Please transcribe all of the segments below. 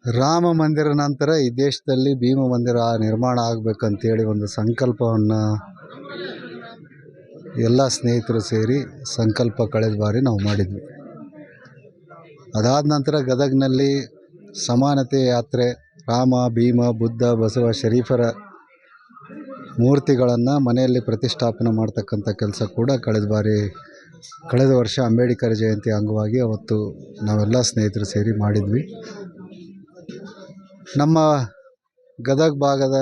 ರಾಮ ಮಂದಿರ ನಂತರ ಈ ದೇಶದಲ್ಲಿ ಭೀಮ ಮಂದಿರ ನಿರ್ಮಾಣ ಆಗಬೇಕಂತೇಳಿ ಒಂದು ಸಂಕಲ್ಪವನ್ನು ಎಲ್ಲ ಸ್ನೇಹಿತರು ಸೇರಿ ಸಂಕಲ್ಪ ಕಳೆದ ಬಾರಿ ನಾವು ಮಾಡಿದ್ವಿ. ಅದಾದ ನಂತರ ಗದಗಿನಲ್ಲಿ ಸಮಾನತೆ ಯಾತ್ರೆ, ರಾಮ, ಭೀಮ, ಬುದ್ಧ, ಬಸವ, ಶರೀಫರ ಮೂರ್ತಿಗಳನ್ನು ಮನೆಯಲ್ಲಿ ಪ್ರತಿಷ್ಠಾಪನೆ ಮಾಡ್ತಕ್ಕಂಥ ಕೆಲಸ ಕೂಡ ಕಳೆದ ವರ್ಷ ಅಂಬೇಡ್ಕರ್ ಜಯಂತಿ ಅಂಗವಾಗಿ ಅವತ್ತು ನಾವೆಲ್ಲ ಸ್ನೇಹಿತರು ಸೇರಿ ಮಾಡಿದ್ವಿ. ನಮ್ಮ ಗದಗ ಭಾಗದ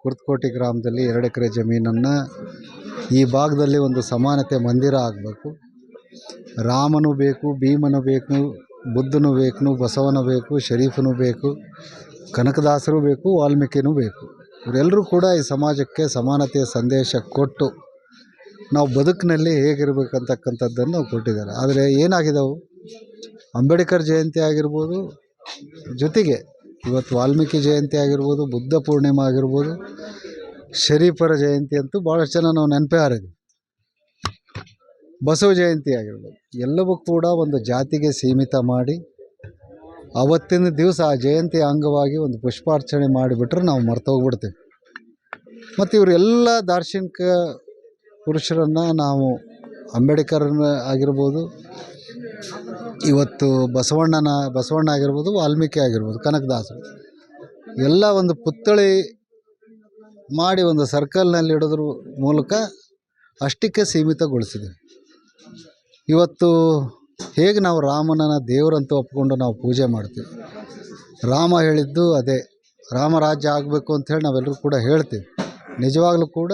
ಕುರ್ತಕೋಟೆ ಗ್ರಾಮದಲ್ಲಿ 2 ಎಕರೆ ಜಮೀನನ್ನು ಈ ಭಾಗದಲ್ಲಿ ಒಂದು ಸಮಾನತೆ ಮಂದಿರ ಆಗಬೇಕು. ರಾಮನೂ ಬೇಕು, ಭೀಮನೂ ಬೇಕು, ಬುದ್ಧನೂ ಬೇಕು, ಬಸವನೂ ಬೇಕು, ಶರೀಫನೂ ಬೇಕು, ಕನಕದಾಸರೂ ಬೇಕು, ವಾಲ್ಮೀಕಿನೂ ಬೇಕು. ಇವರೆಲ್ಲರೂ ಕೂಡ ಈ ಸಮಾಜಕ್ಕೆ ಸಮಾನತೆಯ ಸಂದೇಶ ಕೊಟ್ಟು ನಾವು ಬದುಕಿನಲ್ಲಿ ಹೇಗಿರಬೇಕಂತಕ್ಕಂಥದ್ದನ್ನು ನಾವು ಕೊಟ್ಟಿದ್ದಾರೆ. ಆದರೆ ಏನಾಗಿದವು, ಅಂಬೇಡ್ಕರ್ ಜಯಂತಿ ಆಗಿರ್ಬೋದು, ಜೊತೆಗೆ ಇವತ್ತು ವಾಲ್ಮೀಕಿ ಜಯಂತಿ ಆಗಿರ್ಬೋದು, ಬುದ್ಧ ಪೂರ್ಣಿಮೆ ಆಗಿರ್ಬೋದು, ಶರೀಫರ ಜಯಂತಿ ಅಂತೂ ಭಾಳಷ್ಟು ಜನ ನಾವು ನೆನಪೇ ಹಾರಿದ್ವಿ. ಬಸವ ಜಯಂತಿ ಆಗಿರ್ಬೋದು, ಎಲ್ಲವೂ ಕೂಡ ಒಂದು ಜಾತಿಗೆ ಸೀಮಿತ ಮಾಡಿ ಅವತ್ತಿನ ದಿವಸ ಆ ಜಯಂತಿ ಅಂಗವಾಗಿ ಒಂದು ಪುಷ್ಪಾರ್ಚನೆ ಮಾಡಿಬಿಟ್ರೆ ನಾವು ಮರ್ತೋಗ್ಬಿಡ್ತೇವೆ. ಮತ್ತು ಇವರೆಲ್ಲ ದಾರ್ಶನಿಕ ಪುರುಷರನ್ನು ನಾವು ಅಂಬೇಡ್ಕರ್ನ ಆಗಿರ್ಬೋದು, ಇವತ್ತು ಬಸವಣ್ಣ ಆಗಿರ್ಬೋದು, ವಾಲ್ಮೀಕಿ ಆಗಿರ್ಬೋದು, ಕನಕದಾಸರು ಎಲ್ಲ ಒಂದು ಪುತ್ಥಳಿ ಮಾಡಿ ಒಂದು ಸರ್ಕಲ್ನಲ್ಲಿ ಇಡೋದ್ರ ಮೂಲಕ ಅಷ್ಟಕ್ಕೆ ಸೀಮಿತಗೊಳಿಸಿದ್ದೀವಿ. ಇವತ್ತು ಹೇಗೆ ನಾವು ರಾಮನ ದೇವರಂತ ಒಪ್ಕೊಂಡು ನಾವು ಪೂಜೆ ಮಾಡ್ತೀವಿ, ರಾಮ ಹೇಳಿದ್ದು ಅದೇ, ರಾಮರಾಜ್ಯ ಆಗಬೇಕು ಅಂಥೇಳಿ ನಾವೆಲ್ಲರೂ ಕೂಡ ಹೇಳ್ತೀವಿ. ನಿಜವಾಗ್ಲೂ ಕೂಡ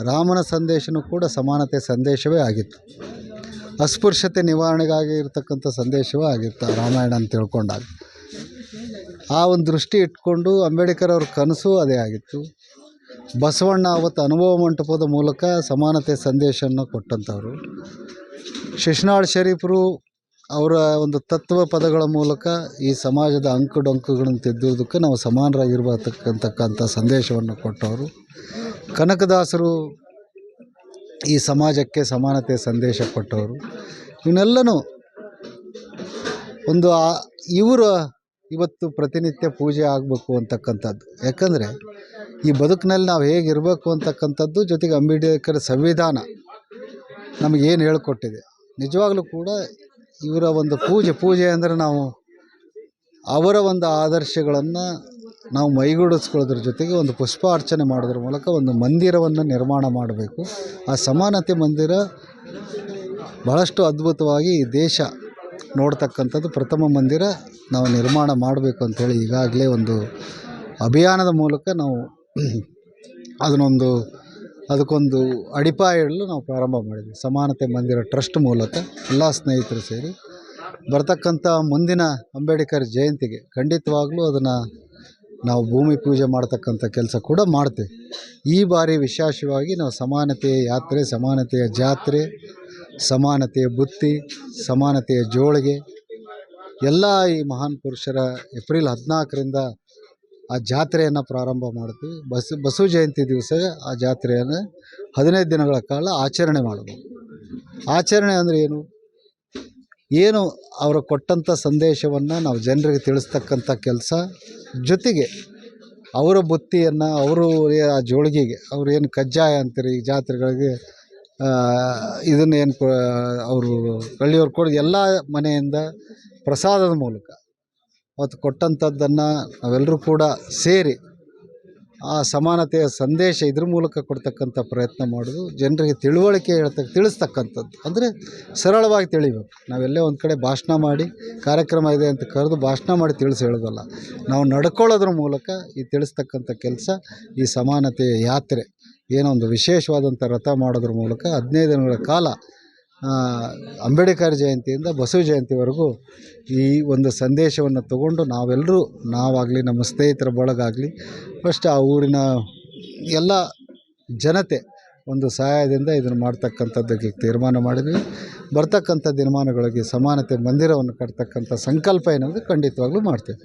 ರಾಮನ ಸಂದೇಶನೂ ಕೂಡ ಸಮಾನತೆ ಸಂದೇಶವೇ ಆಗಿತ್ತು. ಅಸ್ಪೃಶ್ಯತೆ ನಿವಾರಣೆಗಾಗಿ ಇರತಕ್ಕಂಥ ಸಂದೇಶವೇ ಆಗಿತ್ತು ರಾಮಾಯಣ ಅಂತ ತಿಳ್ಕೊಂಡಾಗ. ಆ ಒಂದು ದೃಷ್ಟಿ ಇಟ್ಕೊಂಡು ಅಂಬೇಡ್ಕರ್ ಅವ್ರ ಕನಸು ಅದೇ ಆಗಿತ್ತು. ಬಸವಣ್ಣ ಅವತ್ತು ಅನುಭವ ಮಂಟಪದ ಮೂಲಕ ಸಮಾನತೆ ಸಂದೇಶವನ್ನು ಕೊಟ್ಟಂಥವ್ರು. ಶಿಶುನಾಳ ಶರೀಫರು ಅವರ ಒಂದು ತತ್ವ ಪದಗಳ ಮೂಲಕ ಈ ಸಮಾಜದ ಅಂಕು ಡೊಂಕುಗಳನ್ನು ತಿದ್ದುವುದಕ್ಕೆ ನಾವು ಸಮಾನರಾಗಿರ್ಬೇಕಂತಕ್ಕಂಥ ಸಂದೇಶವನ್ನು ಕೊಟ್ಟವರು. ಕನಕದಾಸರು ಈ ಸಮಾಜಕ್ಕೆ ಸಮಾನತೆ ಸಂದೇಶ ಕೊಟ್ಟವರು. ಇವನ್ನೆಲ್ಲನೂ ಒಂದು ಇವರು ಇವತ್ತು ಪ್ರತಿನಿತ್ಯ ಪೂಜೆ ಆಗಬೇಕು ಅಂತಕ್ಕಂಥದ್ದು. ಯಾಕಂದರೆ ಈ ಬದುಕಿನಲ್ಲಿ ನಾವು ಹೇಗಿರಬೇಕು ಅಂತಕ್ಕಂಥದ್ದು, ಜೊತೆಗೆ ಅಂಬೇಡ್ಕರ್ ಸಂವಿಧಾನ ನಮಗೇನು ಹೇಳಿಕೊಟ್ಟಿದೆ. ನಿಜವಾಗ್ಲೂ ಕೂಡ ಇವರ ಒಂದು ಪೂಜೆ ಅಂದರೆ ನಾವು ಅವರ ಒಂದು ಆದರ್ಶಗಳನ್ನು ನಾವು ಮೈಗೂಡಿಸ್ಕೊಳ್ಳೋದ್ರ ಜೊತೆಗೆ ಒಂದು ಪುಷ್ಪಾರ್ಚನೆ ಮಾಡೋದ್ರ ಮೂಲಕ ಒಂದು ಮಂದಿರವನ್ನು ನಿರ್ಮಾಣ ಮಾಡಬೇಕು. ಆ ಸಮಾನತೆ ಮಂದಿರ ಭಾಳಷ್ಟು ಅದ್ಭುತವಾಗಿ ಈ ದೇಶ ನೋಡ್ತಕ್ಕಂಥದ್ದು ಪ್ರಥಮ ಮಂದಿರ ನಾವು ನಿರ್ಮಾಣ ಮಾಡಬೇಕು ಅಂಥೇಳಿ ಈಗಾಗಲೇ ಒಂದು ಅಭಿಯಾನದ ಮೂಲಕ ನಾವು ಅದಕ್ಕೊಂದು ಅಡಿಪಾಯ ಇಡಲು ನಾವು ಪ್ರಾರಂಭ ಮಾಡಿದ್ವಿ. ಸಮಾನತೆ ಮಂದಿರ ಟ್ರಸ್ಟ್ ಮೂಲಕ ಎಲ್ಲ ಸ್ನೇಹಿತರು ಸೇರಿ ಬರ್ತಕ್ಕಂಥ ಮುಂದಿನ ಅಂಬೇಡ್ಕರ್ ಜಯಂತಿಗೆ ಖಂಡಿತವಾಗ್ಲೂ ಅದನ್ನು ನಾವು ಭೂಮಿ ಪೂಜೆ ಮಾಡ್ತಕ್ಕಂಥ ಕೆಲಸ ಕೂಡ ಮಾಡ್ತೇವೆ. ಈ ಬಾರಿ ವಿಶೇಷವಾಗಿ ನಾವು ಸಮಾನತೆಯ ಯಾತ್ರೆ, ಸಮಾನತೆಯ ಜಾತ್ರೆ, ಸಮಾನತೆಯ ಬುತ್ತಿ, ಸಮಾನತೆಯ ಜೋಳಿಗೆ ಎಲ್ಲ ಈ ಮಹಾನ್ ಪುರುಷರ ಏಪ್ರಿಲ್ 14ರಿಂದ ಆ ಜಾತ್ರೆಯನ್ನು ಪ್ರಾರಂಭ ಮಾಡ್ತೀವಿ. ಬಸವ ಜಯಂತಿ ದಿವಸ ಆ ಜಾತ್ರೆಯನ್ನು 15 ದಿನಗಳ ಕಾಲ ಆಚರಣೆ ಮಾಡಬೇಕು. ಆಚರಣೆ ಅಂದರೆ ಏನು ಅವರು ಕೊಟ್ಟಂಥ ಸಂದೇಶವನ್ನು ನಾವು ಜನರಿಗೆ ತಿಳಿಸ್ತಕ್ಕಂಥ ಕೆಲಸ, ಜೊತೆಗೆ ಅವರ ಬುತ್ತಿಯನ್ನು ಆ ಜೋಳಿಗೆಗೆ ಏನು ಕಜ್ಜಾಯ ಅಂತಾರೆ ಈ ಜಾತ್ರೆಗಳಿಗೆ, ಇದನ್ನೇನು ಅವರು ಹಳ್ಳಿಯವ್ರು ಕೊಡೋದು ಎಲ್ಲ ಮನೆಯಿಂದ ಪ್ರಸಾದದ ಮೂಲಕ ಅವತ್ತು ಕೊಟ್ಟಂಥದ್ದನ್ನು ನಾವೆಲ್ಲರೂ ಕೂಡ ಸೇರಿ ಆ ಸಮಾನತೆಯ ಸಂದೇಶ ಇದ್ರ ಮೂಲಕ ಕೊಡ್ತಕ್ಕಂಥ ಪ್ರಯತ್ನ ಮಾಡೋದು. ಜನರಿಗೆ ತಿಳಿಸ್ತಕ್ಕಂಥದ್ದು ಅಂದರೆ ಸರಳವಾಗಿ ತಿಳಿಬೇಕು. ನಾವೆಲ್ಲೇ ಒಂದು ಕಡೆ ಭಾಷಣ ಮಾಡಿ ಕಾರ್ಯಕ್ರಮ ಇದೆ ಅಂತ ಕರೆದು ಭಾಷಣ ಮಾಡಿ ಹೇಳೋದಲ್ಲ, ನಾವು ನಡ್ಕೊಳ್ಳೋದ್ರ ಮೂಲಕ ಈ ತಿಳಿಸ್ತಕ್ಕಂಥ ಕೆಲಸ. ಈ ಸಮಾನತೆಯ ಯಾತ್ರೆ ಏನೋ ಒಂದು ವಿಶೇಷವಾದಂಥ ರಥ ಮಾಡೋದ್ರ ಮೂಲಕ 15 ದಿನಗಳ ಕಾಲ ಅಂಬೇಡ್ಕರ್ ಜಯಂತಿಯಿಂದ ಬಸವ ಜಯಂತಿವರೆಗೂ ಈ ಒಂದು ಸಂದೇಶವನ್ನು ತಗೊಂಡು ನಾವಾಗಲಿ ನಮ್ಮ ಸ್ನೇಹಿತರ ಬಳಗಾಗಲಿ ಫಸ್ಟ್ ಆ ಊರಿನ ಎಲ್ಲ ಜನತೆ ಒಂದು ಸಹಾಯದಿಂದ ಇದನ್ನು ಮಾಡ್ತಕ್ಕಂಥದ್ದಕ್ಕೆ ತೀರ್ಮಾನ ಮಾಡಿದ್ವಿ. ಬರ್ತಕ್ಕಂಥ ದಿನಮಾನಗಳಿಗೆ ಸಮಾನತೆ ಮಂದಿರವನ್ನು ಕಟ್ತಕ್ಕಂಥ ಸಂಕಲ್ಪ ಏನಾದರೂ ಖಂಡಿತವಾಗ್ಲೂ ಮಾಡ್ತೇವೆ.